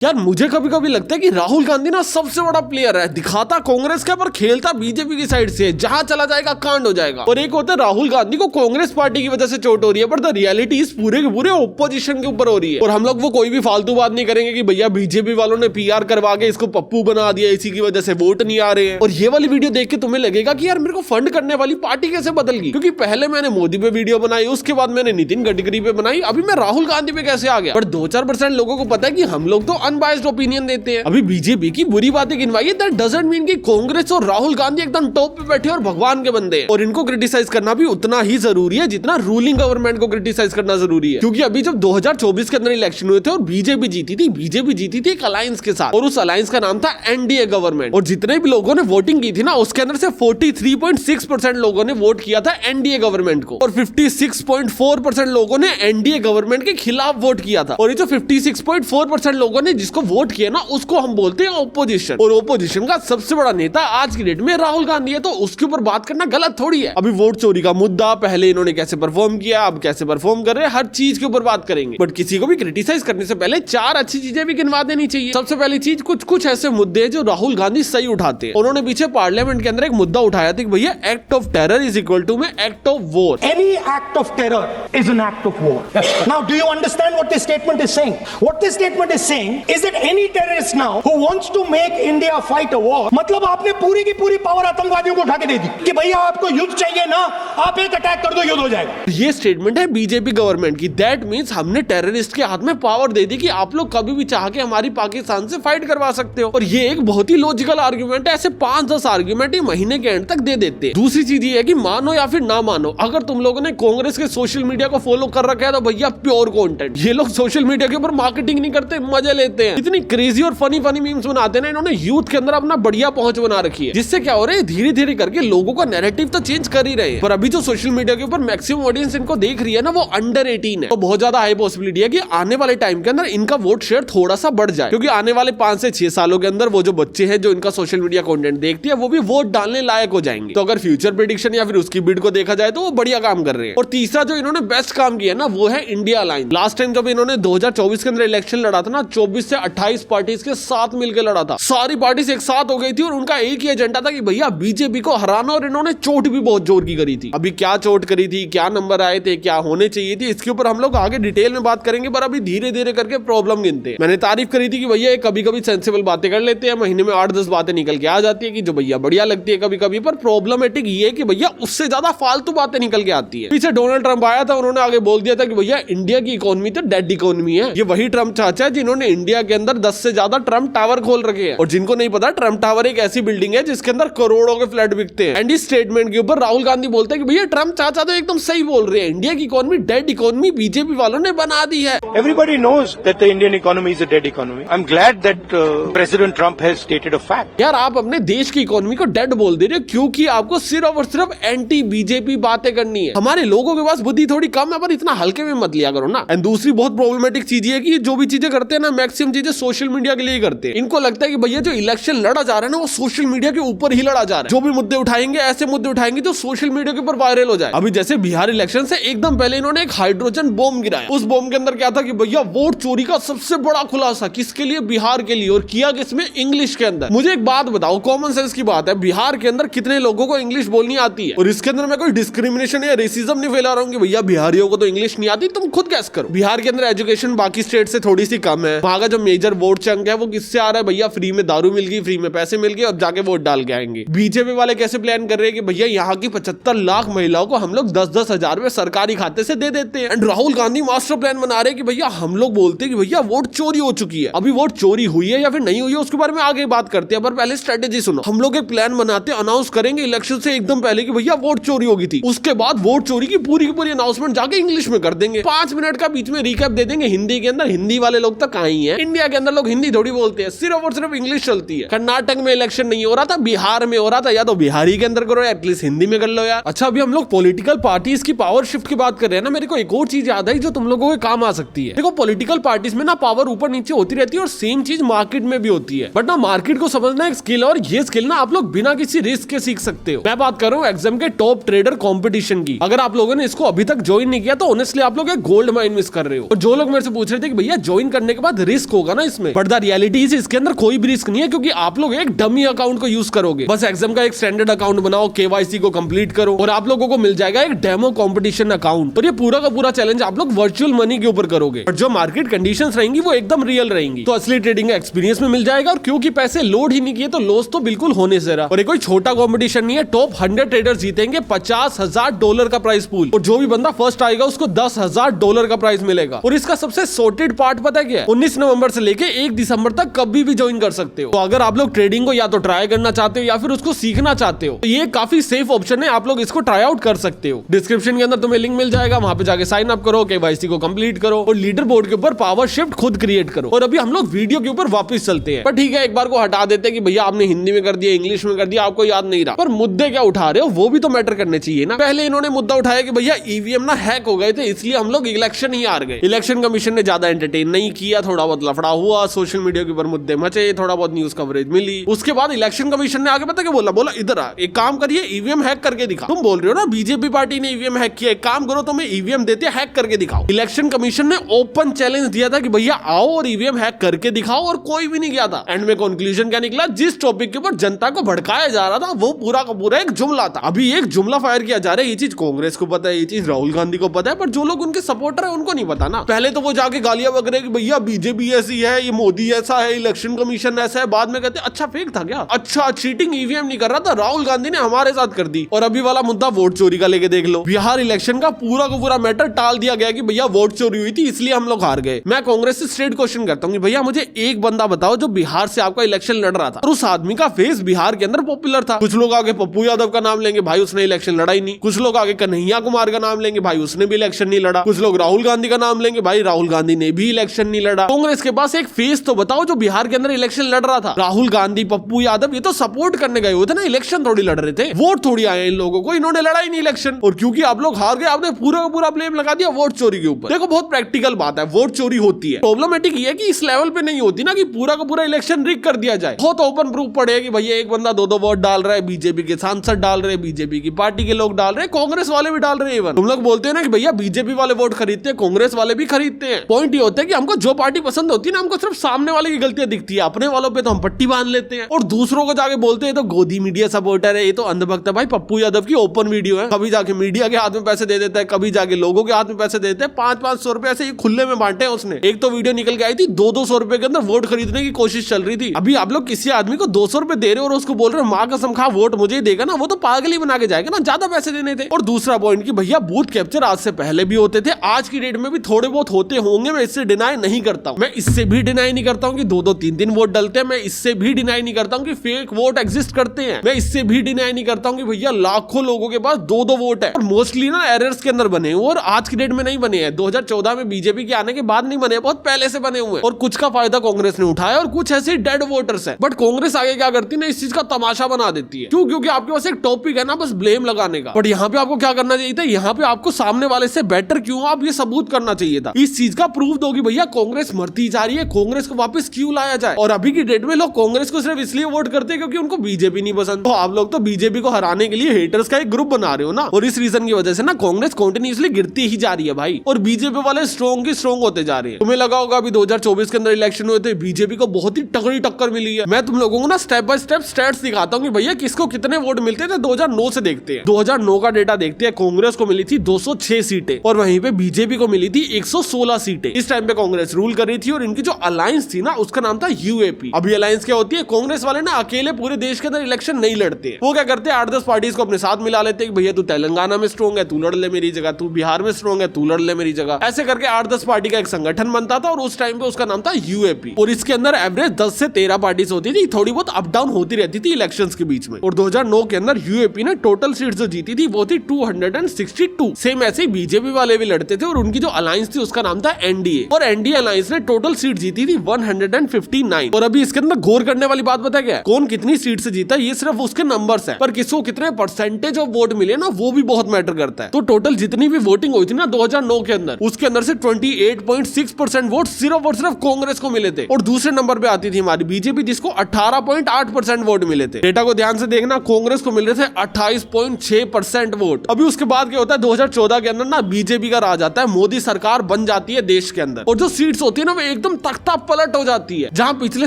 यार मुझे कभी कभी लगता है कि राहुल गांधी ना सबसे बड़ा प्लेयर है, दिखाता कांग्रेस का पर खेलता बीजेपी की साइड से। जहां चला जाएगा कांड हो जाएगा। और एक होता है राहुल गांधी को कांग्रेस पार्टी की वजह से चोट हो रही है, पर द रियलिटी इस पूरे के पूरे ओपोजिशन के ऊपर हो रही है। और हम लोग वो कोई भी फालतू बात नहीं करेंगे कि भैया बीजेपी वालों ने पीआर करवा के इसको पप्पू बना दिया, इसी की वजह से वोट नहीं आ रहे हैं। और ये वाली वीडियो देख के तुम्हें लगेगा कि यार मेरे को फंड करने वाली पार्टी कैसे बदल गई, क्योंकि पहले मैंने मोदी पे वीडियो बनाई, उसके बाद मैंने नितिन गडकरी पे बनाई, अभी मैं राहुल गांधी पे कैसे आ गया। पर 2-4% लोगों को पता है कि हम लोग तो अनबायस्ड ओपिनियन देते हैं। अभी बीजेपी की बुरी बातें गिनवाई है, दैट डजंट मीन कि कांग्रेस और राहुल गांधी एकदम टॉप पे बैठे और भगवान के बंदे हैं। और इनको क्रिटिसाइज करना भी उतना ही जरूरी है जितना रूलिंग गवर्नमेंट को क्रिटिसाइज करना जरूरी है। क्योंकि अभी जब 2024 के अंदर इलेक्शन हुए थे और बीजेपी जीती थी एक अलायंस के साथ, और उस अलायंस का नाम था एनडीए गवर्नमेंट। और जितने भी लोगों ने वोटिंग की थी ना, उसके अंदर से 43.6% लोगों ने वोट किया था एनडीए गवर्नमेंट को, और 56.4% लोगों ने एनडीए गवर्नमेंट के खिलाफ वोट किया था। और ये जो 56.4% लोगों ने जिसको वोट किया ना, उसको हम बोलते हैं ओपोजिशन। और ओपोजिशन का सबसे बड़ा नेता आज की डेट में राहुल गांधी है, तो उसके ऊपर बात करना गलत थोड़ी है। अभी वोट चोरी का मुद्दा, पहले इन्होंने कैसे परफॉर्म किया, अब कैसे परफॉर्म कर रहे हैं, हर चीज के ऊपर बात करेंगे। बट किसी को भी क्रिटिसाइज करने से पहले 4 अच्छी चीजें भी गिनवा देनी चाहिए। सबसे पहली चीज, कुछ ऐसे मुद्दे जो राहुल गांधी सही उठाते हैं। उन्होंने पीछे पार्लियामेंट के अंदर एक मुद्दा उठाया था कि भैया act of terror is equal to में act of war. Any act of terror is an act of war. Now, do you understand what this statement is saying? What this statement is saying is that any terrorist now who wants to make India fight a war, मतलब आपने पूरी की पूरी power आतंकवादियों को उठा के दे दी कि भैया आपको युद्ध चाहिए ना, आप एक अटैक कर दो, युद्ध हो जाएगा। ये स्टेटमेंट है बीजेपी गवर्नमेंट की। दैट मींस हमने टेररिस्ट के हाथ में पावर दे दी कि आप लोग कभी भी चाह के हमारी पाकिस्तान से फाइट करवा सकते हो। और ये एक बहुत ही लॉजिकल आर्ग्यूमेंट है। ऐसे 5-10 आर्ग्यूमेंट ही महीने के एंड तक दे देते हैं। दूसरी चीज ये है कि मानो या फिर ना मानो, अगर तुम लोगों ने कांग्रेस के सोशल मीडिया को फॉलो कर रखा है तो भैया प्योर कंटेंट। ये लोग सोशल मीडिया के ऊपर मार्केटिंग नहीं करते, मजे लेते हैं। इतनी क्रेजी और फनी मीम्स बनाते हैं ना, इन्होंने यूथ के अंदर अपना बढ़िया पहुंच बना रखी है। जिससे क्या हो रहा है, धीरे धीरे करके लोगों का नैरेटिव तो चेंज कर ही रहे हैं। पर अभी जो सोशल मीडिया के ऊपर मैक्सिमम ऑडियंस इनको देख रही है ना, वो अंडर 18 है। तो बहुत ज्यादा हाई पॉसिबिलिटी है कि आने वाले टाइम के अंदर इनका वोट शेयर थोड़ा सा बढ़ जाए। क्योंकि आने वाले 5 से 6 सालों के अंदर वो जो बच्चे हैं जो इनका सोशल मीडिया कंटेंट देखते हैं, वो भी वोट डालने लायक हो जाएंगे। तो अगर फ्यूचर प्रेडिक्शन या फिर उसकी बिड को देखा जाए तो वो बढ़िया काम कर रहे हैं। और तीसरा जो इन्होंने बेस्ट काम किया ना, वो है इंडिया अलायंस। लास्ट टाइम जब इन्होंने 2024 के अंदर इलेक्शन लड़ा था ना, 24 से 28 पार्टीज के साथ मिलकर लड़ा था। सारी पार्टीज एक साथ हो गई थी और उनका एक ही एजेंडा था कि भैया बीजेपी को हराना। और इन्होंने चोट भी बहुत जोर की करी थी। अभी क्या चोट करी थी, क्या नंबर आए थे, क्या होने चाहिए थी, इसके ऊपर हम लोग आगे डिटेल में बात करेंगे। पर अभी धीरे धीरे करके प्रॉब्लम गिनते हैं। मैंने तारीफ करी थी कि भैया कभी कभी सेंसिबल बातें कर लेते हैं, महीने में 8-10 बातें निकल के आ जाती है कि जो भैया बढ़िया लगती है कभी कभी। पर प्रॉब्लमेटिक ये है कि भैया उससे ज्यादा फालतू बातें निकल के आती है। पीछे डोनाल्ड ट्रंप आया था, उन्होंने आगे बोल दिया था कि भैया इंडिया की इकोनॉमी तो डेड इकोनॉमी है। ये वही ट्रंप चाचा है जिन्होंने इंडिया के अंदर 10 से ज्यादा ट्रंप टावर खोल रखे हैं। और जिनको नहीं पता, ट्रंप टावर एक ऐसी बिल्डिंग है जिसके अंदर करोड़ों के फ्लैट बिकते हैं। एंड इस स्टेटमेंट के ऊपर राहुल गांधी बोलते हैं कि भैया ट्रंप चाचा तो एकदम सही बोल रहे हैं, इंडिया की इकोनॉमी डेड इकोनॉमी बीजेपी वालों ने बना दी है। Everybody knows that the Indian economy is a dead economy. I'm glad that President Trump has stated a fact. यार आप अपने देश की इकोनॉमी को डेड बोल दे रहे हो क्योंकि आपको सिर्फ और सिर्फ एंटी बीजेपी बातें करनी है। हमारे लोगों के पास बुद्धि थोड़ी कम है, पर इतना हल्के में मत लिया करो ना। एंड दूसरी बहुत प्रॉब्लमेटिक चीज है कि जो भी चीजें करते हैं ना, मैक्सिमम चीजें सोशल मीडिया के लिए ही करते हैं। इनको लगता है कि भैया जो इलेक्शन लड़ा जा रहा है ना, वो सोशल मीडिया के ऊपर ही लड़ा जा रहा है। जो भी मुद्दे उठाएंगे, ऐसे मुद्दे उठाएंगे जो सोशल मीडिया के ऊपर वायरल हो जाए। अभी जैसे बिहार इलेक्शन से एकदम पहले इन्होंने एक हाइड्रोजन बॉम्ब गिराया। उस बॉम्ब के अंदर क्या था कि भैया वोट चोरी का सबसे बड़ा खुलासा किसके लिए, बिहार के लिए। और किया किसमें, इंग्लिश के अंदर। मुझे एक बात बताओ, कॉमन सेंस की बात है, बिहार के अंदर कितने लोगों को इंग्लिश बोलनी आती है। और इसके अंदर मैं कोई डिस्क्रिमिनेशन या रेसिज्म नहीं फैला रहा हूँ कि भैया बिहारियों को तो इंग्लिश नहीं आती। तुम खुद गैस करो, बिहार के अंदर एजुकेशन बाकी स्टेट से थोड़ी सी कम है। वहां का जो मेजर वोट चंक है वो किससे आ रहा है, भैया फ्री में दारू मिल गई, फ्री में पैसे मिल गए, अब जाके वोट डाल के आएंगे। बीजेपी वाले कैसे प्लान कर रहे हैं कि भैया यहाँ की 75 लाख महिलाओं को हम लोग 10-10 हजार रुपए सरकारी खाते से दे देते हैं। And Rahul Gandhi master plan बना रहे हैं कि भैया हम लोग बोलते हैं कि भैया वोट चोरी हो चुकी है। अभी वोट चोरी हुई है या फिर नहीं हुई है उसके बारे में आगे बात करते हैं, पर पहले स्ट्रेटेजी सुनो। हम लोग एक प्लान बनाते, अनाउंस करेंगे इलेक्शन से एकदम पहले कि भैया वोट चोरी होगी थी। उसके बाद वोट चोरी की पूरी अनाउंसमेंट जाके इंग्लिश में कर देंगे। 5 मिनट का बीच में रिकैप दे देंगे हिंदी के अंदर। हिंदी वाले लोग तो कहां ही है, इंडिया के अंदर लोग हिंदी थोड़ी बोलते हैं, सिर्फ और सिर्फ इंग्लिश चलती है। कर्नाटक में इलेक्शन नहीं हो रहा था, बिहार में हो रहा था, या तो बिहारी के अंदर करो, एटलीस्ट हिंदी में कर लो यार। अच्छा, अभी हम लोग पॉलिटिकल पार्टीज की पावर शिफ्ट की बात कर रहे हैं ना, मेरे को एक और चीज याद आई जो तुम लोगों के काम आ सकती है। देखो, पॉलिटिकल पार्टीज में ना पावर ऊपर नीचे होती रहती है और सेम चीज मार्केट में भी होती है। बट ना मार्केट को समझना एक स्किल, और ये स्किल ना आप लोग बिना किसी रिस्क के सीख सकते हो। मैं बात कर रहा हूँ एग्जाम के टॉप ट्रेडर कंपटीशन की। अगर आप लोगों ने इसको अभी तक ज्वाइन नहीं किया तो ऑनेस्टली आप लोग एक गोल्ड माइन मिस कर रहे हो। और जो लोग मेरे से पूछ रहे थे कि भैया ज्वाइन करने के बाद रिस्क रिस्क होगा ना इसमें, बट द रियलिटी इज इसके अंदर कोई भी रिस्क नहीं है, क्योंकि आप लोग एक डमी अकाउंट को यूज करोगे। बस एग्जाम का एक स्टैंडर्ड अकाउंट बनाओ, केवाईसी को कंप्लीट करो और आप लोगों को मिल जाएगा एक डेमो कंपटीशन अकाउंट। और ये पूरा का पूरा चैलेंज आप लोग वर्चुअल मनी के ऊपर करोगे और जो मार्केट कंडीशंस रहेंगी वो एकदम रियल रहेंगी, तो असली ट्रेडिंग का एक्सपीरियंस में मिल जाएगा। और क्योंकि पैसे लोड ही नहीं किए तो लॉस तो बिल्कुल होने से रहा। और ये कोई छोटा कंपटीशन नहीं है, टॉप 100 ट्रेडर्स जीतेंगे $50,000 का प्राइस पूल, और जो भी बंदा फर्स्ट आएगा उसको $10,000 का प्राइस मिलेगा। और इसका सबसे सॉर्टेड पार्ट पता है क्या है? 19 नवंबर से लेके 1 दिसंबर तक कभी भी ज्वाइन कर सकते हो। तो अगर आप लोग ट्रेडिंग को या तो ट्राई करना चाहते हो या फिर उसको सीखना चाहते हो तो ये काफी सेफ ऑप्शन है, आप लोग इसको ट्राई आउट कर सकते हो। डिस्क्रिप्शन के अंदर तुम्हें लिंक मिल जाएगा, वहां पे जाके साइन अप करो, केवाईसी को कंप्लीट करो और लीडर बोर्ड के ऊपर पावर शिफ्ट खुद क्रिएट करो। और अभी हम लोग वीडियो के ऊपर वापस चलते हैं। पर ठीक है, एक बार को हटा देते हैं कि भैया आपने हिंदी में कर दिया, इंग्लिश में कर दिया, आपको याद नहीं रहा। पर मुद्दे क्या उठा रहे हो वो भी तो मैटर करने चाहिए ना। पहले इन्होंने मुद्दा उठाया कि भैया ईवीएम ना हैक हो गए थे, इसलिए हम लोग इलेक्शन ही हार गए। इलेक्शन कमीशन ने ज्यादा एंटरटेन नहीं किया, थोड़ा बहुत लफड़ा हुआ, सोशल मीडिया के ऊपर मुद्दे मचे, थोड़ा बहुत न्यूज कवरेज मिली। उसके बाद इलेक्शन कमीशन ने आगे पता क्या बोला इधर आ, एक काम करिए ईवीएम हैक करके दिखा। तुम बोल रहे हो ना बीजेपी पार्टी ने ईवीएम हैक किया, एक काम करो तुम्हें ईवीएम देते हैक करके दिखाओ। इलेक्शन कमीशन ने ओपन चैलेंज दिया था कि भैया आओ और ईवीएम हैक करके दिखाओ, और कोई भी नहीं गया था। एंड में कंक्लूजन क्या निकला? जिस टॉपिक के ऊपर जनता को भड़काया जा रहा था वो पूरा का पूरा एक जुमला था। अभी एक जुमला फायर किया जा रहा है, ये चीज कांग्रेस को पता है, ये चीज राहुल गांधी को पता है, पर जो लोग उनके सपोर्टर है उनको नहीं पता ना। पहले तो वो जाके गालियां वगैरह कि भैया बीजेपी ऐसी है, ये मोदी ऐसा है, इलेक्शन कमीशन ऐसा है। बाद में कहते अच्छा फेक था क्या? अच्छा चीटिंग ईवीएम नहीं कर रहा था, राहुल गांधी ने हमारे साथ कर दी। और अभी वाला मुद्दा वोट चोरी का लेके देख लो, बिहार इलेक्शन का पूरा मैटर टाल दिया गया कि भैया वोट चोरी हुई थी इसलिए हम लोग हार गए। मैं कांग्रेस से स्ट्रेट क्वेश्चन करता हूँ कि भैया मुझे एक बंदा बताओ जो बिहार से आपका इलेक्शन लड़ रहा था और उस आदमी का फेस बिहार के अंदर पॉपुलर था। कुछ लोग आगे पप्पू यादव का नाम लेंगे, भाई उसने इलेक्शन लड़ा ही नहीं। कुछ लोग आगे कन्हैया कुमार का नाम लेंगे, भाई उसने भी इलेक्शन नहीं लड़ा। कुछ लोग राहुल गांधी का नाम लेंगे, भाई राहुल गांधी ने भी इलेक्शन नहीं लड़ा। कांग्रेस के पास एक फेस तो बताओ जो बिहार के अंदर इलेक्शन लड़ रहा था। राहुल गांधी, पप्पू यादव ये तो सपोर्ट करने गए हुए थे ना, इलेक्शन थोड़ी लड़ रहे थे, वोट थोड़ी आए इन लोगों को, इन्होंने लड़ा ही नहीं इलेक्शन। और क्योंकि आप लोग हार गए, आपने पूरा का पूरा ब्लेम लगा दिया वोट चोरी के ऊपर। देखो बहुत प्रैक्टिकल बात है, वोट चोरी होती है। प्रॉब्लमेटिक ये है कि इस लेवल पे नहीं होती ना कि पूरा का पूरा इलेक्शन रिग कर दिया जाए। बहुत ओपन प्रूफ पड़े कि भैया एक बंदा 2-2 वोट डाल रहा है, बीजेपी के सांसद डाल रहे हैं, बीजेपी की पार्टी के लोग डाल रहे हैं, कांग्रेस वाले भी डाल रहे हैं। इवन तुम लोग बोलते हैं ना कि भैया बीजेपी वाले वोट खरीदते हैं, कांग्रेस वाले भी खरीदते हैं। पॉइंट ये होता है कि हमको जो पार्टी पसंद होती है ना, हमको सिर्फ सामने वाले की गलतियां दिखती है, अपने वालों पे तो हम पट्टी बांध लेते हैं और दूसरों को जाके बोलते हैं तो गोदी मीडिया सपोर्टर है, ये तो अंधभक्त है। भाई पप्पू यादव की ओपन वीडियो है, कभी जाके मीडिया के हाथ में पैसे दे देता है, कभी जाके लोगों के हाथ में पैसे देते हैं। 500-500 रुपए ऐसे खुले में बांटे हैं उसने। एक तो वीडियो निकल के आई थी 200-200 रुपए के अंदर वोट खरीदने की कोशिश चल रही थी। अभी आप लोग किसी आदमी को 200 रुपए दे रहे हो और उसको बोल रहे हो मां कसम खा वोट मुझे ही देगा ना, वो तो पागल ही बना के जाएगा ना, ज्यादा पैसे देने थे। और दूसरा पॉइंट कि भैया बूथ कैप्चर आज से पहले भी होते थे, आज की डेट में भी थोड़े बहुत होते होंगे, मैं इससे डिनाई नहीं करता हूं। मैं इससे भी डिनाई नहीं करता हूं कि 2-2 3-3 वोट डलते हैं, मैं इससे भी डिनाई नहीं करता हूं कि फेक वोट एग्जिस्ट करते हैं, मैं इससे भी डिनाई नहीं करता हूं कि भैया लाखों लोगों के पास 2-2 वोट है और मोस्टली ना एरर्स के अंदर बने हुए और आज की डेट में नहीं बने हैं। 2014 में बीजेपी के आने के बाद नहीं बने, बहुत पहले से बने हुए और कुछ का फायदा कांग्रेस ने उठाया और कुछ ऐसे डेड वोटर्स है। बट कांग्रेस आगे क्या करती है ना, इस चीज का तमाशा बना देती है। क्यों? क्योंकि आपके पास एक टॉपिक है ना बस ब्लेम लगाने का। बट यहाँ पे आपको क्या करना चाहिए था? यहाँ पे आपको सामने वाले से बेटर क्यों आप ये सबूत करना चाहिए था। इस चीज का प्रूफ दो कि भैया कांग्रेस मरती जा रही है, कांग्रेस को वापस क्यों लाया जाए। और अभी की डेट में लोग कांग्रेस को सिर्फ इसलिए वोट करते हैं क्योंकि उनको बीजेपी नहीं पसंद। तो आप लोग तो बीजेपी को हराने के लिए हेटर्स का एक ग्रुप बना रहे हो ना, और इस रीजन की वजह से ना कांग्रेस कंटिन्यूअसली गिरती ही जा रही है भाई, और बीजेपी वाले स्ट्रॉन्ग की स्ट्रॉन्ग होते जा रहे हैं। तुम्हें लगा होगा अभी 2024 के अंदर इलेक्शन हुए थे, बीजेपी को बहुत ही तगड़ी टक्कर मिली है। मैं तुम लोगों को ना स्टेप बाय स्टेप स्टैट्स दिखाता हूँ कि भैया किसको कितने वोट मिलते थे। 2009 से देखते हैं, 2009 का डेटा देखते हैं। कांग्रेस को मिली थी 206 सीटें और वहीं पे बीजेपी को मिली थी 116 सीटें। इस टाइम पे कांग्रेस रूल कर रही थी और इनकी जो अलायंस थी ना उसका नाम था यूएपी। अभी अलायंस क्या होती है? कांग्रेस वाले ना अकेले पूरे देश के अंदर इलेक्शन नहीं लड़ते हैं, वो क्या करते हैं 8-10 पार्टीज को अपने साथ मिला लेते हैं कि भैया तू तेलंगाना में स्ट्रॉन्ग है, तू लड़ ले मेरी जगह, तू बिहार में स्ट्रॉन्ग है, तू लड़ ले मेरी जगह। ऐसे करके 8-10 पार्टी का एक संगठन बनता था और उस टाइम पे उसका नाम था यूएपी। और इसके अंदर एवरेज 10 से 13 पार्टीज होती थी, थोड़ी बहुत अप डाउन होती रहती थी इलेक्शंस के बीच में। और 2009 के अंदर यूएपी ने टोटल सीट्स जो जीती थी वो थी 262। सेम ऐसे ही बीजेपी वाले भी लड़ते थे और उनकी जो अलायंस थी उसका नाम था एनडीए, और एनडीए अलायंस ने टोटल सीट जीती थी 159। और अभी इसके अंदर गौर करने वाली बात पता क्या है? कौन कितनी सीट से जीता ये सिर्फ उसके नंबर्स है, पर किसको कितने परसेंटेज ऑफ वोट मिले ना वो भी बहुत मैटर करता है। तो टोटल जितनी भी वोटिंग हुई थी ना 2009 के अंदर, उसके अंदर से 28.6% वोट सिर्फ और सिर्फ कांग्रेस को मिले थे। और दूसरे नंबर पे आती थी हमारी बीजेपी जिसको 18.8% वोट मिले थे। डेटा को ध्यान से देखना, कांग्रेस को मिल रहे थे 28.6% वोट। अभी उसके बाद क्या होता है 2014 के अंदर ना बीजेपी का राज आता है, मोदी सरकार बन जाती है देश के अंदर और जो सीट्स होती है ना वो एकदम तख्ता पलट हो जाती है। जहां पिछले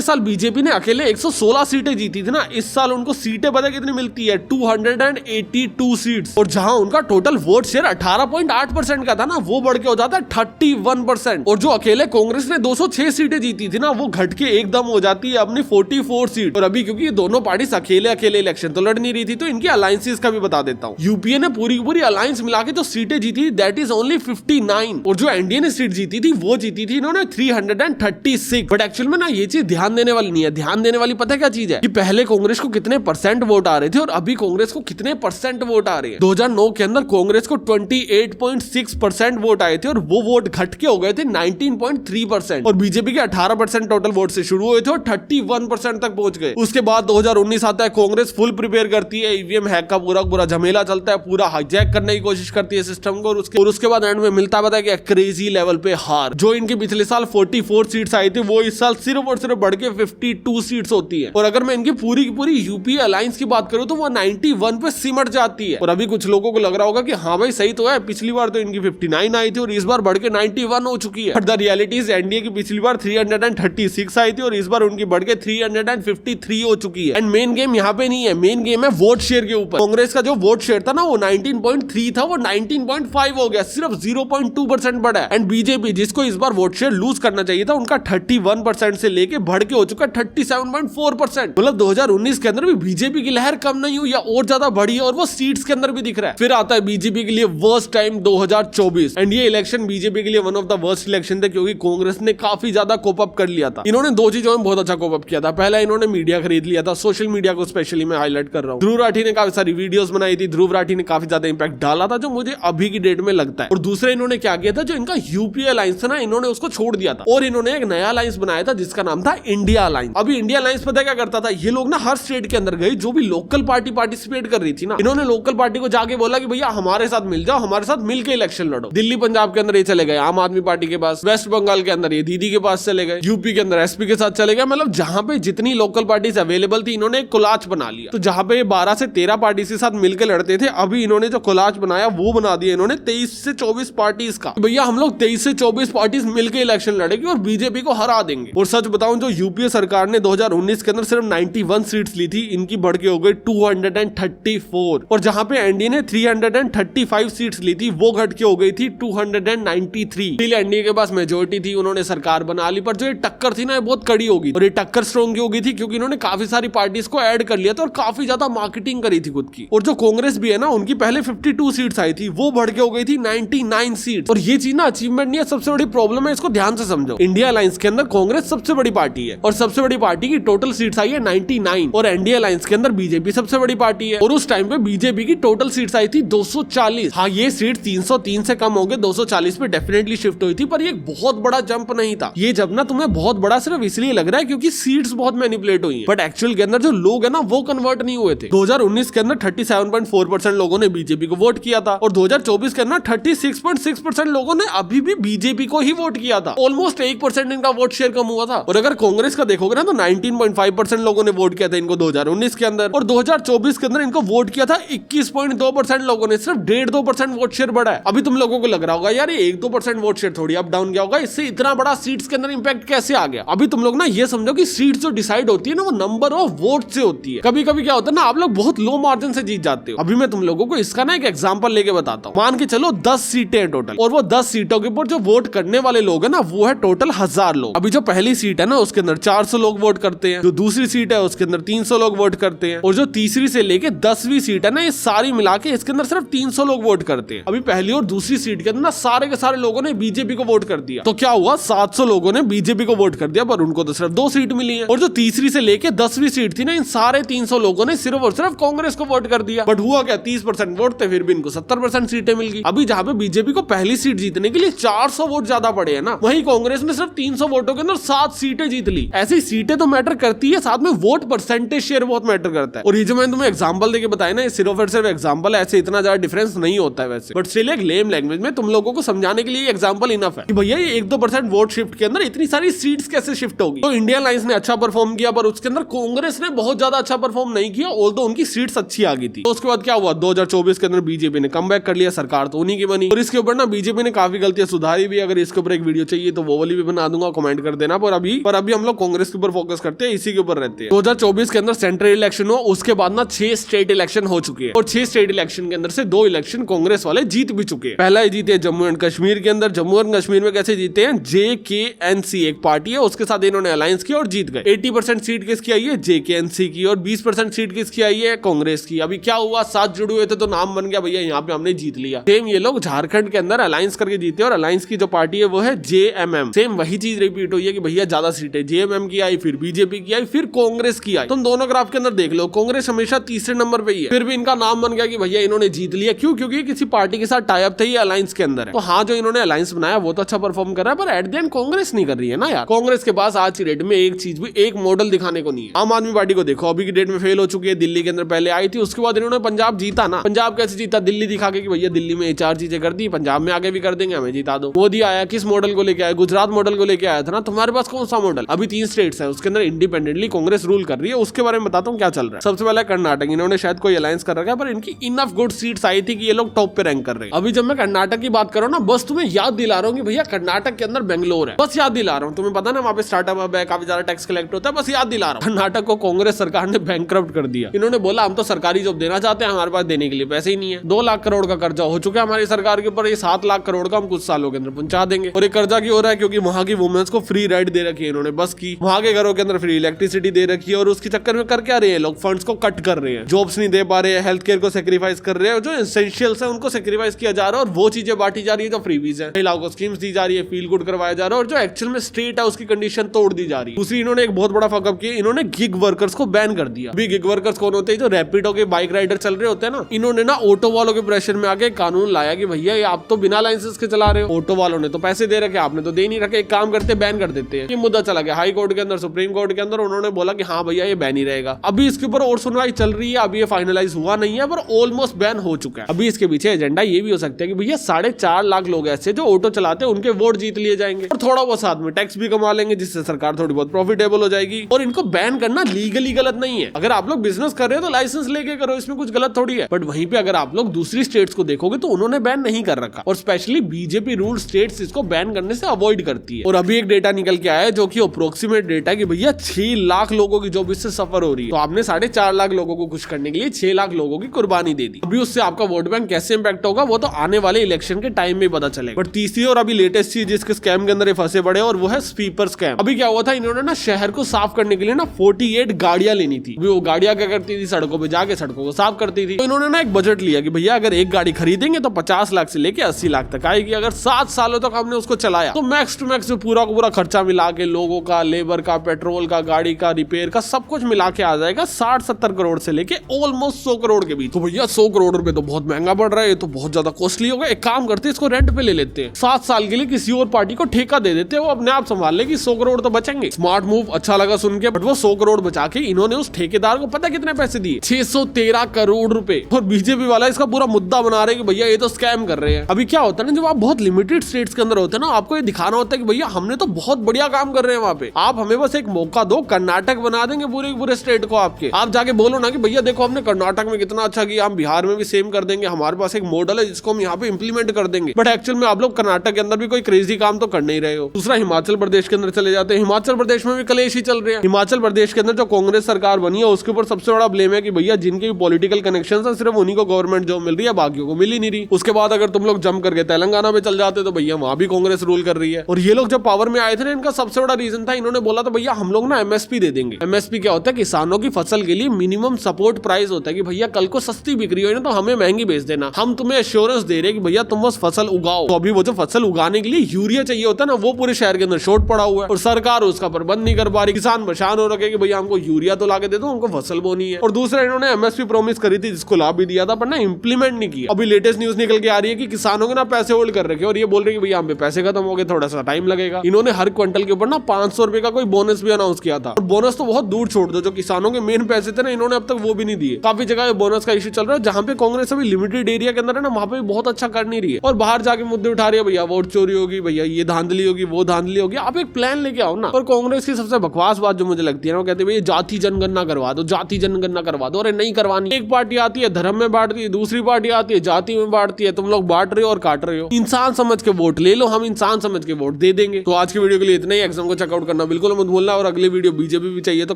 साल बीजेपी ने अकेले 116 सीटें जीती थी ना, इस साल उनको सीटें पता कितनी मिलती है, 282 सीट्स। और जहां उनका टोटल वोट शेयर 18.8% का था ना, वो बढ़ के हो जाता है 31%। और जो अकेले कांग्रेस ने 206 सीटें जीती थी ना, वो घट के एकदम हो जाती है अपनी 44 सीट। और अभी क्योंकि ये दोनों पार्टी अकेले इलेक्शन तो लड़ नहीं रही थी, तो इनकी अलायंसेस का भी बता देता हूँ। यूपीए ने पूरी की पूरी अलायंस मिला के जो सीटें जीती दैट इज ओनली 59। और जो एनडीए ने सीट जीती थी वो जीती थी इन्होंने 336। बट एक्चुअल में ना ये चीज ध्यान देने वाली नहीं है। ध्यान देने वाली पता है क्या चीज है, कि पहले कांग्रेस को कितने % वोट आ रहे थे और अभी कांग्रेस को कितने % वोट आ रहे हैं। 2009 के अंदर कांग्रेस को 28.6% वोट आए थे और वो वोट घट के हो गए थे 19.3%। और बीजेपी के 18% टोटल वोट से शुरू हुए थे और 31% तक पहुंच गए। उसके बाद 2019 आता है, कांग्रेस फुल प्रिपेयर करती है, ईवीएम हैक का पूरा झमेला चलता है, पूरा हाईजैक करने की कोशिश करती है सिस्टम को। और उसके बाद एंड में मिलता है कि क्रेजी लेवल पे हार। जो इनके पिछले साल 44 सीट्स आई थी, वो इस साल सिर्फ और सिर्फ बढ़ के 52 सीट्स होती है। और अगर मैं इनकी पूरी की पूरी यूपीए अलायंस की बात करूं तो वो 91 पे सिमट जाती है। और अभी कुछ लोगों को लग रहा होगा कि हाँ भाई सही तो है, पिछली बार तो इनकी 59 आई थी और इस बार बढ़ के 91 हो चुकी है। But the reality is NDA की पिछली बार 336 आई थी और इस बार उनकी बढ़ के 353 हो चुकी है। एंड मेन गेम यहाँ पे नहीं है, मेन गेम है वोट शेयर के ऊपर। कांग्रेस का जो वोट शेयर था ना, वो 19.3 था, वो 19.5 हो गया, सिर्फ 0.2% बढ़ा है। एंड बीजेपी जिसको इस बार वोट शेयर लूज करना चाहिए था, उनका 31% से लेके बढ़ के हो चुका 37.4%। मतलब 2019 के अंदर भी बीजेपी की लहर कम नहीं हुई या और ज्यादा बढ़ी है, और वो सीट्स के अंदर भी दिख रहा है। फिर आता है बीजेपी के लिए वर्स्ट टाइम 2024। एंड ये इलेक्शन बीजेपी के लिए one of the worst election थे, क्योंकि कांग्रेस ने काफी ज्यादा कोप अप कर लिया था। इन्होंने दो चीजों में बहुत अच्छा कोप अप किया था। पहला, इन्होंने मीडिया खरीद लिया था, सोशल मीडिया को स्पेशली मैं हाईलाइट कर रहा हूँ। ध्रुव राठी ने काफी सारी वीडियोस बनाई थी, ध्रुव राठी ने काफी ज्यादा इंपैक्ट डाला था, जो मुझे अभी की डेट में लगता है। और दूसरा, इन्होंने क्या किया था, जो इनका यूपीए अलायंस था ना, इन्होंने उसको छोड़ दिया था और इन्होंने एक नया अलायंस बनाया था जिसका नाम था इंडिया अलायंस। अभी इंडिया अलायंस पता क्या करता था, ये लोग ना हर स्टेट के अंदर गए, जो भी लोकल पार्टी पार्टिसिपेट कर रही थी ना, इन्होंने लोकल पार्टी को जाके बोला कि भैया हमारे साथ मिल जाओ, हमारे साथ मिलकर इलेक्शन लड़ो। दिल्ली पंजाब के अंदर ये चले गए आम आदमी पार्टी के पास, वेस्ट बंगाल के अंदर ये दीदी के पास चले गए, यूपी के अंदर एसपी के साथ चले गए। मतलब जहां पे जितनी लोकल पार्टीज अवेलेबल थी, इन्होंने एक कोलाच बना लिया। तो जहां पे 12 से 13 पार्टी के साथ मिलकर लड़ते थे, अभी इन्होंने जो कोलाच बनाया वो बना दिया इन्होंने 23 से 24 पार्टीज का। भैया हम लोग 23 से 24 पार्टीज मिलकर इलेक्शन लड़ेंगे और बीजेपी को हरा देंगे। और सच बताऊं, जो यूपीए सरकार ने 2019 के अंदर सिर्फ 91 सीट्स ली थी, इनकी बढ़ के हो गई 234। और जहां पे एनडीए ने 335 सीट्स ली थी, वो घट के हो गई थी 293। एनडीए के पास मेजोरिटी थी, उन्होंने सरकार बना ली, पर जो ये टक्कर थी ना, ये बहुत कड़ी होगी। और ये टक्कर स्ट्रॉन्ग हो गई थी क्योंकि इन्होंने काफी सारी पार्टीज को ऐड कर लिया था और काफी ज्यादा मार्केटिंग करी थी खुद की। और जो कांग्रेस भी है ना, उनकी पहले 52 सीट्स आई थी, वो बढ़ के हो गई थी 99 सीट्स। और ये चीज ना अचीवमेंट नहीं है, सबसे बड़ी प्रॉब्लम है, इसको ध्यान से समझो। इंडिया अलायंस के अंदर कांग्रेस सबसे बड़ी पार्टी है और सबसे बड़ी पार्टी की टोटल सीट्स आई है 99। और एनडीए अलायंस के अंदर बीजेपी सबसे बड़ी पार्टी है और उस टाइम पे बीजेपी की टोटल सीट्स आई थी 240। हाँ, ये सीट 303 से कम हो गए 240 पे डेफिनेटली शिफ्ट हुई थी, पर ये बहुत बड़ा जंप नहीं था। ये जब ना तुम्हें बहुत बड़ा सिर्फ इसलिए लग रहा है क्योंकि सीट्स बहुत मैनिपुलेट हुई हैं, बट एक्चुअल के अंदर जो लोग है ना, वो कन्वर्ट नहीं हुए थे। 2019 के अंदर 37.4% लोगों ने बीजेपी को वोट किया था और 2024 के अंदर 36.6% लोगों ने अभी भी बीजेपी को ही वोट किया था। ऑलमोस्ट 1% इनका वोट शेयर कम हुआ था। और अगर कांग्रेस का देखोगे ना, तो 19.5% लोगों ने वोट किया था इनको 2019 के अंदर, और 2024 के अंदर इनको वोट किया था 21.2% लोगों ने। सिर्फ 1.5-2% वोट शेयर बढ़ा है। अभी तुम लोगों को लग रहा होगा यार, ये 1-2% वोट शेयर थोड़ी अप डाउन गया होगा, इससे इतना बड़ा सीट्स के अंदर इंपैक्ट कैसे आ गया। अभी तुम लोग ना ये समझो कि सीट्स जो डिसाइड होती है ना, वो नंबर ऑफ वोट से होती है। कभी कभी क्या होता है ना, आप लोग बहुत लो मार्जिन से जीत जाते हो। अभी मैं तुम लोगों को इसका ना एक एग्जांपल लेके बताता हूँ। मान के चलो 10 सीटें हैं टोटल, और वो 10 सीटों के ऊपर जो वोट करने वाले लोग हैं ना, वो है टोटल 1000 लोग। अभी जो पहली सीट है ना, उसके अंदर 400 लोग वोट करते हैं, जो दूसरी सीट है उसके अंदर 300 लोग वोट करते हैं, और जो तीसरी से लेके 10वीं सीट है ना, ये सारी मिला के इसके अंदर सिर्फ 300 लोग वोट करते हैं। अभी पहली और दूसरी सीट के अंदर ना सारे के सारे लोगों ने बीजेपी को वोट कर दिया। तो क्या हुआ, 700 लोगों ने बीजेपी को वोट कर दिया, पर उनको तो सिर्फ 2 सीट मिली है। और जो तीसरी से लेके 10वीं सीट थी ना, इन सारे 300 लोगों ने सिर्फ और सिर्फ कांग्रेस को वोट कर दिया। बट हुआ क्या, 30% वोट थे, फिर भी इनको 70% सीटें मिल गई। अभी जहां पे बीजेपी को पहली सीट जीतने के लिए 400 वोट ज्यादा पड़े हैं ना, वहीं कांग्रेस ने सिर्फ 300 वोटों के अंदर 7 सीटें जीत ली। ऐसी सीटें तो मैटर करती है, साथ में वोट परसेंटेज शेयर बहुत मैटर करता है। और ये जो मैंने तुम्हें एग्जांपल देके बताया ना, ये सिर्फ और सिर्फ एग्जांपल है, ऐसे इतना ज्यादा डिफरेंस नहीं होता है वैसे, बट स्टिल एक लेम लैंग्वेज में तुम लोगों को समझाने के लिए एग्जांपल इनफ है कि भैया ये 1-2% वोट शिफ्ट के अंदर इतनी सारी सीट्स कैसे शिफ्ट होगी। तो इंडिया अलायंस ने अच्छा परफॉर्म किया, पर उसके अंदर कांग्रेस ने बहुत ज्यादा अच्छा परफॉर्म नहीं किया, ऑल्दो उनकी सीट्स अच्छी आ गई थी। तो उसके बाद क्या हुआ, 2024 के अंदर बीजेपी ने कमबैक कर लिया, सरकार तो उन्हीं की बनी। और इसके ऊपर ना बीजेपी ने काफी गलतियां सुधारी भी। अगर इसके ऊपर एक वीडियो चाहिए तो वो वाली भी बना दूंगा, कमेंट कर देना। पर अभी हम लोग कांग्रेस के ऊपर फोकस करते हैं, इसी के ऊपर रहते हैं। 2024 के अंदर सेंट्रल इलेक्शन हो, उसके बाद ना 6 स्टेट इलेक्शन हो चुके हैं और 6 स्टेट इलेक्शन के अंदर से 2 इलेक्शन कांग्रेस वाले जीत भी चुके हैं। पहला ही जीते जम्मू एंड कश्मीर के अंदर। जम्मू एंड कश्मीर में कैसे जीते हैं, JKNC एक पार्टी है, उसके साथ इन्होंने अलायंस किया और जीत गए। 80% सीट किसकी आई है, JKNC की, और 20% सीट किसकी आई है, कांग्रेस की। अभी क्या हुआ, साथ जुड़े हुए थे तो नाम बन गया भैया, यहाँ पे हमने जीत लिया। सेम ये लोग झारखंड के अंदर अलायंस करके जीते और अलायंस की जो पार्टी है वो है JMM। सेम वही चीज रिपीट हुई है कि भैया ज्यादा सीटें JMM की आई, फिर बीजेपी की आई, फिर कांग्रेस की आई। तुम दोनों ग्राफ के अंदर देख लो, कांग्रेस हमेशा तीसरे नंबर पे ही है, फिर भी इनका नाम बन गया कि भैया इन्होंने जीत लिया। क्यों? क्योंकि किसी पार्टी के साथ टाई अप थे, ये अलायंस के अंदर है। तो हाँ, जो इन्होंने अलायंस बनाया वो तो अच्छा परफॉर्म कर रहा है, पर एट द एंड कांग्रेस नहीं कर रही है ना यार। कांग्रेस के पास आज की डेट में एक चीज भी, एक मॉडल दिखाने को नहीं है। आम आदमी पार्टी को देखो, अभी की डेट में फेल हो चुकी है। दिल्ली के अंदर पहले आई थी, उसके बाद इन्होंने पंजाब जीता ना। पंजाब कैसे जीता, दिल्ली दिखा के कि भैया दिल्ली में 4 चीजें कर दी, पंजाब में आगे भी कर देंगे, हमें जिता दो। मोदी आया, किस मॉडल को लेके आया, गुजरात मॉडल को लेके आया था ना। तुम्हारे पास कौन सा मॉडल? अभी 3 स्टेट्स है, उसके अंदर इंडिपेंडेंटली कांग्रेस रूल कर रही है। उसके बारे में बताता हूँ क्या चल रहा है। सबसे पहले कर्नाटक, इन्होंने शायद कोई अलायंस कर रखा है, पर इनकी इनफ गुड सीट्स आई थी कि ये लोग टॉप पे रैंक कर रहे हैं। अभी जब मैं कर्नाटक की बात करूँ ना, बस तुम्हें याद दिला रहा हूँ कि भैया कर्नाटक के अंदर बेंगलोर है, बस याद दिला रहा हूँ। तुम्हें पता ना वहाँ पे स्टार्टअप हब है, काफी ज्यादा टैक्स कलेक्ट होता है, बस याद दिला रहा हूँ। कर्नाटक को कांग्रेस सरकार ने बैंकक्रप्ट कर दिया। इन्होंने बोला हम तो सरकारी जॉब देना चाहते हैं, हमारे पास देने के लिए पैसे ही नहीं है। 2 लाख करोड़ का कर्जा हो चुका है हमारी सरकार के ऊपर, ये 7 लाख करोड़ का हम कुछ सालों के अंदर पहुंचा देंगे। और ये कर्जा क्यों हो रहा है, क्योंकि वहां की वुमेन्स को फ्री राइड दे रखी है इन्होंने बस की, वहां के घरों के अंदर फ्री इलेक्ट्रिसिटी दे रखी है। और उसके चक्कर में कर क्या रहे हैं लोग, फंड्स को कट कर रहे हैं, जॉब्स नहीं दे पा रहे हैं, हेल्थ केयर को सेक्रीफाइस कर रहे हैं, जो एसेंशियल्स है उनको सेक्रीफाइस किया जा रहा है। और वो चीजें बांटी जा रही है जो फ्रीबीज है, महिलाओं को स्कीम्स दी जा रही है, फील गुड करवाया जा रहा है, और जो एक्चुअल में स्टेट है उसकी कंडीशन तोड़ दी जा रही है। दूसरी इन्होंने एक बहुत बड़ा फकअप किया, इन्होंने गिग वर्कर्स को बैन कर दिया। अभी गिग वर्कर्स कौन होते हैं, जो रैपिडो के बाइक राइडर चल रहे होते हैं ना। इन्होंने ना ऑटो वालों के प्रेशर में आके कानून लाया कि भैया ये आप तो बिना लाइसेंस के चला रहे हो, ऑटो वालों ने तो पैसे दे रखे, आपने तो दे नहीं रखे, एक काम करते बैन कर देते हैं। ये मुद्दा चला गया हाई कोर्ट के अंदर, सुप्रीम कोर्ट के अंदर, उन्होंने बोला कि हाँ भैया ये बैन ही रहेगा। अभी इसके ऊपर और सुनवाई चल रही है, अभी ये फाइनलाइज हुआ नहीं है, पर ऑलमोस्ट बैन हो चुका है। अभी इसके पीछे एजेंडा ये भी हो सकता है कि भैया 4.5 लाख लोग ऐसे जो ऑटो चलाते हैं, उनके वोट जीत लिए जाएंगे और थोड़ा बहुत साथ में टैक्स भी कमा लेंगे, जिससे सरकार थोड़ी बहुत प्रॉफिटेबल हो जाएगी। और इनको बैन करना लीगली गलत नहीं है। अगर आप लोग बिजनेस कर रहे हो तो लाइसेंस लेके करो, इसमें कुछ गलत थोड़ी है। बट वहीं पे अगर आप लोग दूसरी स्टेट्स को देखोगे तो उन्होंने बैन नहीं कर रखा, और स्पेशली बीजेपी रूल स्टेट्स इसको बैन करने से अवॉइड करती है। और अभी एक डेटा निकल के आया है जो कि अप्रोक्सीमेट डेटा है कि भैया 6 लाख लोगों की जॉब इससे सफर हो रही है। तो आपने 4.5 लाख लोगों को खुश करने के लिए 6 लाख लोगों की कुर्बानी दे दी। अभी उससे आपका वोट बैंक कैसे इंपैक्ट होगा वो तो आने वाले इलेक्शन के टाइम में पता चलेगा। बट तीसरी और अभी लेटेस्ट चीज जिसके स्कैम के अंदर फंसे पड़े, और वो है स्वीपर स्कैम। अभी क्या हुआ था, इन्होंने ना शहर को साफ करने के लिए ना 48 गाड़ियां लेनी थी। वो गाड़ियां क्या करती थी, सड़कों पे जाके सड़कों को साफ करती थी। तो इन्होंने ना एक बजट लिया कि भैया अगर एक गाड़ी खरीदेंगे तो 50 लाख से लेके 80 लाख तक आएगी। अगर 7 सालों तक हमने उसको चलाया तो मैक्स टू मैक्स पूरा का पूरा खर्चा मिला के, लोगों का, लेबर का, पेट्रोल का, गाड़ी का, रिपेयर का, सब कुछ मिला के आ जाएगा 60-70 करोड़ से लेके ऑलमोस्ट 100 करोड़ के बीच। तो भैया 100 करोड़ रुपए तो बहुत महंगा पड़ रहा है, तो बहुत ज्यादा कॉस्टली होगा। एक काम करते हैं, इसको रेंट पे ले लेते हैं, 7 साल के लिए किसी और पार्टी को ठेका दे देते हैं, वो अपने आप संभाल लेगी, 100 करोड़ तो बचेंगे। स्मार्ट मूव अच्छा लगा सुन के, बट वो 100 करोड़ बचा के इन्होंने उस ठेकेदार को पता कितने पैसे दिए, 613 करोड़ रुपए। और बीजेपी वाला इसका पूरा मुद्दा बना रहे हैं कि भैया ये तो स्कैम कर रहे हैं। अभी क्या होता है ना, जब आप बहुत लिमिटेड स्टेट्स के अंदर होते हैं ना, आपको ये दिखाना होता है कि भैया हमने तो बहुत बढ़िया काम कर रहे हैं वहां पे, आप हमें बस एक मौका दो, कर्नाटक बना देंगे पूरे स्टेट को आपके। आप जाके बोलो ना कि भैया देखो हमने कर्नाटक में कितना अच्छा किया, हम बिहार में भी सेम कर देंगे, हमारे पास एक मॉडल है जिसको हम यहाँ पे इंप्लीमेंट कर देंगे। बट एक्चुअल में आप लोग कर्नाटक के अंदर भी कोई क्रेजी काम तो कर नहीं रहे हो। दूसरा हिमाचल प्रदेश के अंदर चले जाते हैं, हिमाचल प्रदेश में भी कलेश ही चल रहे हैं। हिमाचल प्रदेश के अंदर जो कांग्रेस सरकार बनी है उसके ऊपर सबसे बड़ा ब्लेम है कि भैया जिनके भी पॉलिटिकल कनेक्शंस है सिर्फ उन्हीं को गवर्नमेंट जॉब मिल रही है, बाकियों को मिल ही नहीं रही। उसके बाद अगर तुम लोग जम करके तेलंगाना में चल जाते तो भैया वहां भी कांग्रेस रूल कर रही है। और ये लोग जब पावर में आए थे ना, इनका सबसे बड़ा रीजन था, इन्होंने बोला था भैया हम लोग ना एमएसपी दे देंगे। एमएसपी क्या होता है, किसानों की फसल के लिए मिनिमम सपोर्ट प्राइस होता है कि भैया कल को सस्ती बिक्री हो ना तो हमें महंगी बेच देना, हम तुम्हें एश्योरेंस दे रहे हैं कि भैया तुम बस फसल उगाओ। तो अभी वो जो फसल उगाने के लिए यूरिया चाहिए होता है ना, वो पूरे शहर के अंदर शॉर्ट पड़ा हुआ है और सरकार उसका प्रबंध नहीं कर पा रही। किसान परेशान हो रखे कि भैया हमको यूरिया तो लाके दे दो, हमको फसल बोनी है। और दूसरा इन्होंने एमएसपी प्रॉमिस करी थी जिसको लाभ भी दिया था, पर ना इंप्लीमेंट नहीं किया। अभी लेटेस्ट न्यूज निकल के आ रही है कि किसानों के ना पैसे होल्ड कर रखे और ये बोल रहे कि भैया हम पे पैसे खत्म हो गए, थोड़ा सा टाइम लगेगा। इन्होंने हर क्विंटल के ऊपर ना 500 रुपए का कोई बोनस भी अनाउंस किया था। और बोनस तो बहुत दूर छोड़ दो, जो किसानों के मेन पैसे थे ना, इन्होंने अब तक वो भी नहीं दिए। काफी जगह बोनस का इश्यू चल रहा है, जहां पे कांग्रेस अभी लिमिटेड एरिया के अंदर है ना, वहां पे बहुत अच्छा कर नहीं रही है और बाहर जाके मुद्दे उठा रही है, भैया वोट चोरी होगी, भैया ये धांधली होगी, वो धांधली होगी। आप एक प्लान लेके आओ ना। और कांग्रेस की सबसे बकवास बात जो मुझे लगती है ना, वो कहते हैं जाति जनगणना करवा दो, जाति जनगणना करवा दो। अरे नहीं करवानी। एक पार्टी आती है धर्म में बांटती है, दूसरी पार्टी आती है जाति में बांटती है, तुम लोग बांट रहे हो और काट रहे हो। इंसान समझ के वोट ले लो, हम इंसान समझ के वोट दे देंगे। तो आज की वीडियो के लिए इतना ही। एग्जाम को चेकआउट करना बिल्कुल मत भूलना और अगली वीडियो बीजेपी भी चाहिए तो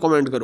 कमेंट करो।